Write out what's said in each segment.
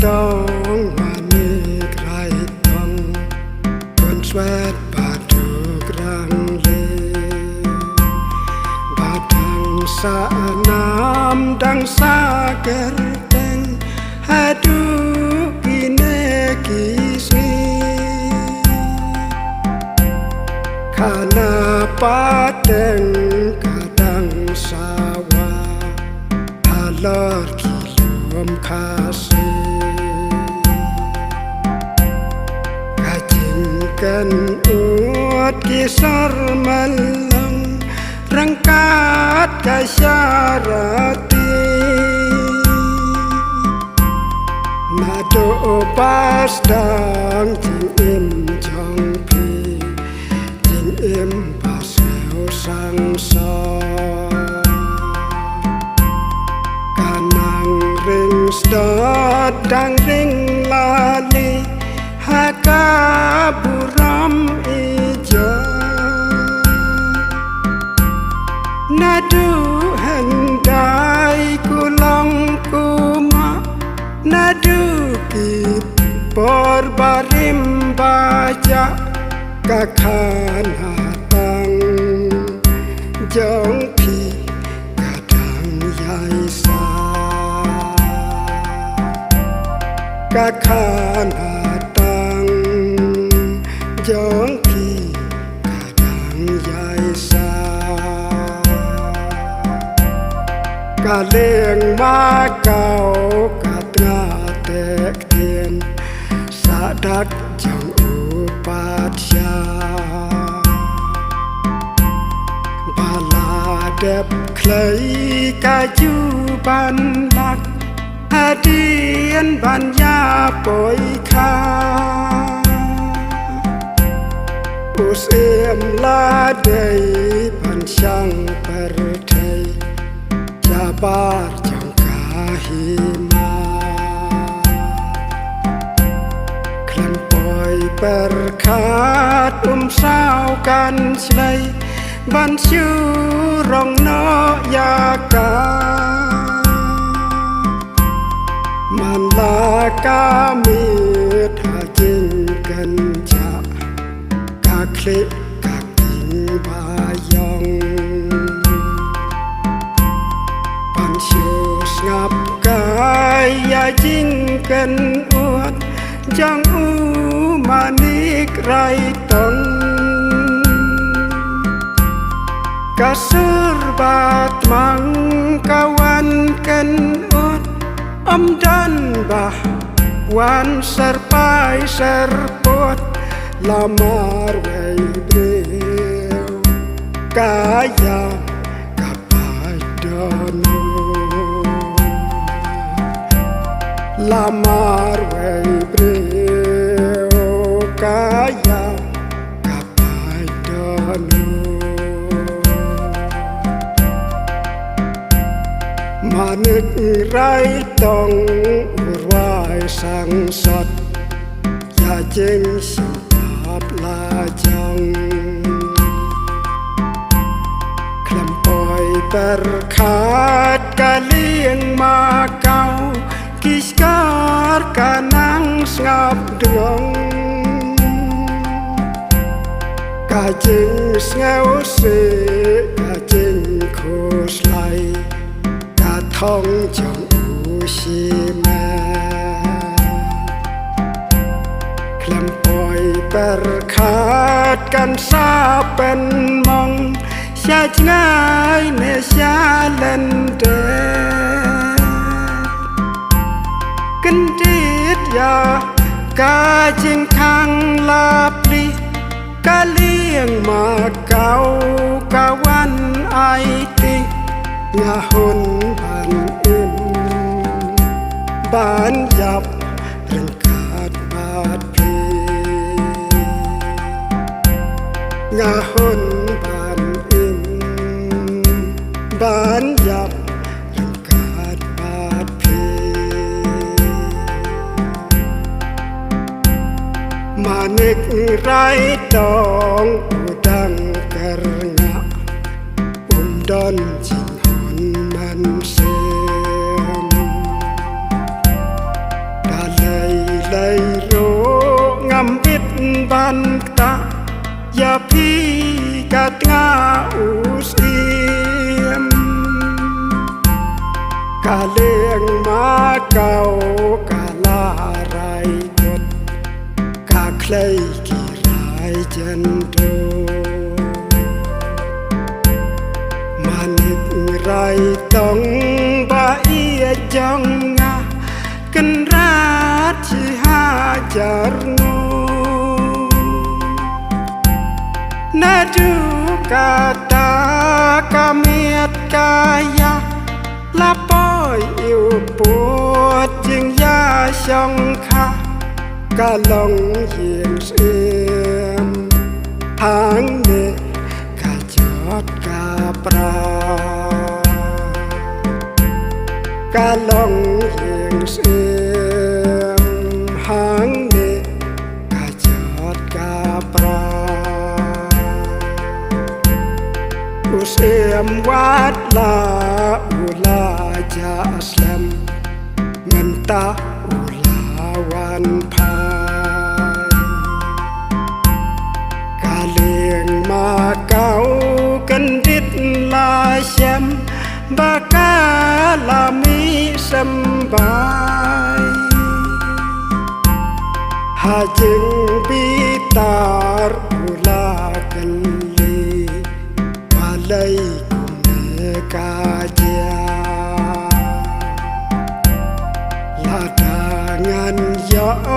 tong manik rai tong kon swet baduk rangle badang sa nam dang sa gerteng hadu ine kisni kana pateng kadang sawa halor kilom kasih kajingkan ut kisar malang rangkat kasyarati nado pas dang jing im jong pi jing im paseo sang so kanang ring stot dang ring lali haka buram ijo nadu handai kulong kuma nadu kip por barim baja kakhan hatang jong pi kadang yai sa kakhan hatang jong pi kadang yai sa cả liền ma cao cả nga tek thiên sa đắc trong upatya bala đẹp clay ca chu ban lak hadian ban ya poi kha usem la dei ban sang per thei jabar jang kahima klempoi perkat sao kan slay ban siu rong no yaka man la kami tha jing kan ja ka kle ka ting ba yong ngap kaya jingkan uat jang u manik rai tong kasur bat mang kawan kan ut dan bah wan serpai serpot lamar wei breu kaya kapai dono lamar wei breu kaya kapai dono manik rai tong urwai sang sot ya jeng singap la jong klempoi perkat kalieng makau kiskar kanang ngap dong kajing ngau se kajing khoslai ka thong chong u si ma klempoi perkat kan sa pen mong sia ngai ne sia len de kendit ya ka jing khang lapli kalieng makau kawan ai ti ngahun ban im ban yap rengkat bat pi ngahun ban im ban yap rengkat bat pi manik rai tong udang kerna don jing hon man sem มิตรบันตะอย่าพี่กัดงาอุเสียมกาเลี้ยงมาเก่ากาลาไรกดกาใครกี่รายจันโทมานึกไรต้องบ่าเอียจังงากันราชหาจารงูนาดูกาตากาเมียดกายาลาปอยอิวปวดจึงยาช่องคากาลงเยียมเสียมทางเนกาจอดกาปรากาลงเยียมเสียมหางเนกาจอดกาปราอุเสียมวัดลาอุลาจาสลัมเงินตาอุลาวันพายกาเลียงมาเก่ากันดิดลาแชมบากาลามีสบายหาจึงปีตาอุลากันลีมาเลยกุมเนกาเจียลาดางานยอ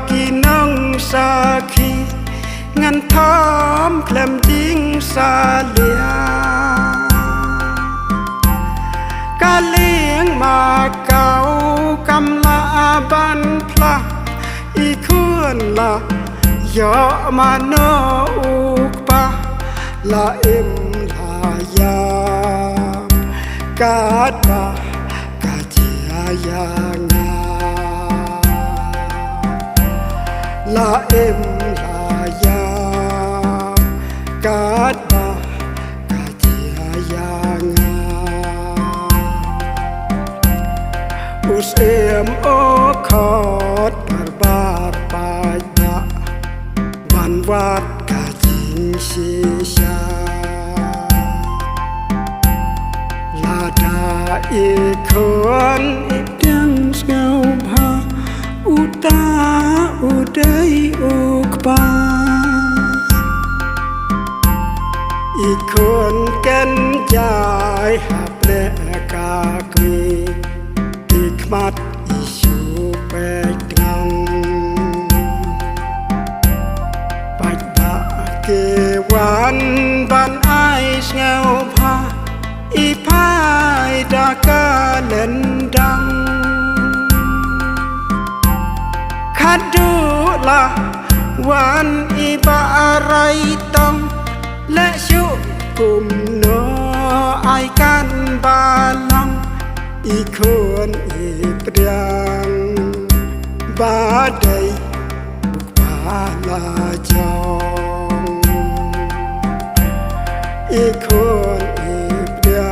กีน้องสาคีงานทอมเคลมจิงสาเลียกาเลี้ยงมาเก่ากำลาบันพลักอีควรละยอมาโนอุกปะละเอ็มลายากาดบากาเจียางาละเอ็มลายากาดบากาเจียางาอุเสียมโอคอดกาบาร์ปายดะวันวัดกาจิงชีชาลาดาอีคนอีดังสเกาพาอุตาอุได้อุกปาอีคนกันใจหับเลกากวีอีกมัดอีชูเปกงังปัดบะเกวันบันไอสเงาพาอีพายดากาเล่นดังคัดดูละวันอีบาอะไรต้องและชุกุมโนไอกันบาลังอีคนอีเปรียงบาดายบาลาจองอีคนอีเปรีย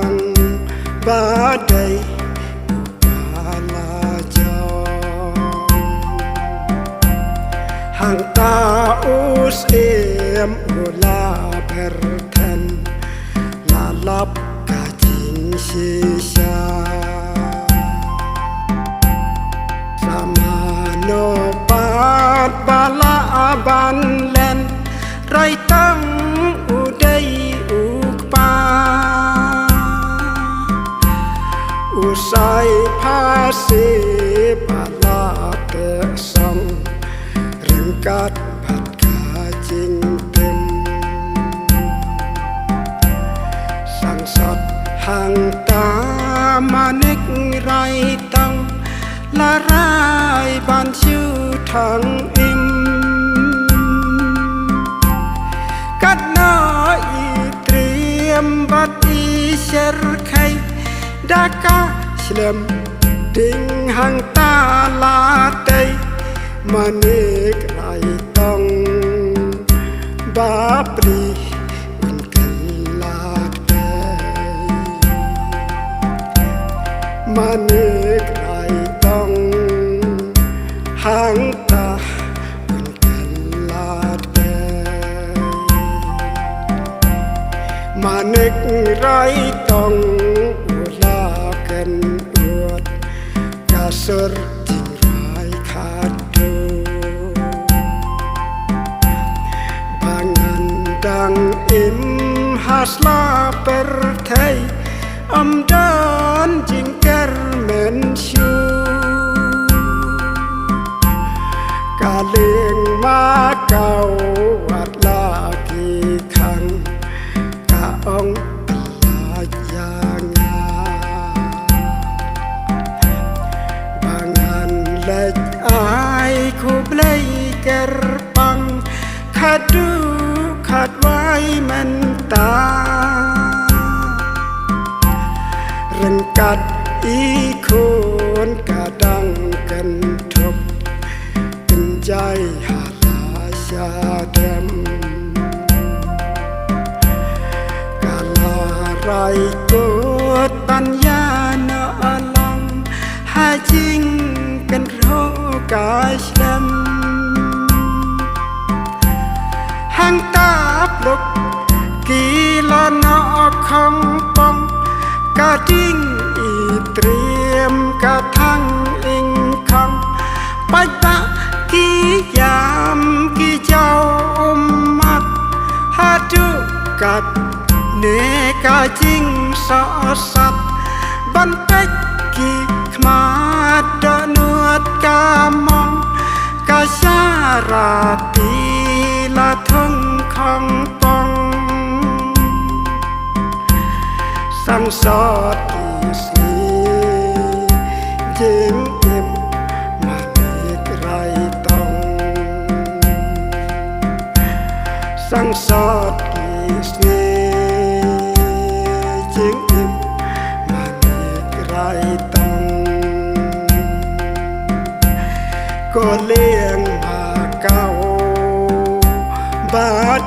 งบาดายบาลาจองหางตาอุเสียมอุลาเปรเทนลาลับกาจิงชีชาสมาโนปาดบาลาบันเลนไรตั้งอุได้อุกปาอุไซภาษีบาลาเตสองเรื่องกัดผัดกาจิงเต็มสังสัตหางตามานึกไรตั้งละรายบานชื่อทางอิมกัดน้อยเตรียมบัดอีเชรไขดากาเฉลมดิ่งหางตาลาเตยมานึกไรต้องบาปรีอุนกันลาเตยมานึกไรต้องหางตาอุนกัน มานึกไรต้องอวดลากันอวดกาสรจิงไรขาดดูบางอันดังอิมฮัสลาเปรไทยอำดานจิงเกอร์เมนชูกาเลียงมาเก่าวัดลากีคังกาองลายางาบางอันเล็กอายคูเบลยเกรปังขาดดูขาดไว้มันตาเรื่องกัดอีคนกาดังกันทบเป็นใจหาลาชาดำกาลาไรกดปัญญาเนอลังหาจริงกันโรกาชดำหังตาปลุกกีฬานอของปองกาดิ้งอีเตรียมกาทั้งอิงคำไปตะกี่ยามกี่เจ้าอมมัดหาดูกัดเนกาจิงสอสับบันเป็กกี่ขมาดดนวดกามองกาชาราตีละทงของปองสังสอดอีสีจิงอิมมาเนกไรต้องสังสอดอีสีจิงอิมมาเนกไรต้องก็เลี้ยงมาเก่าบาด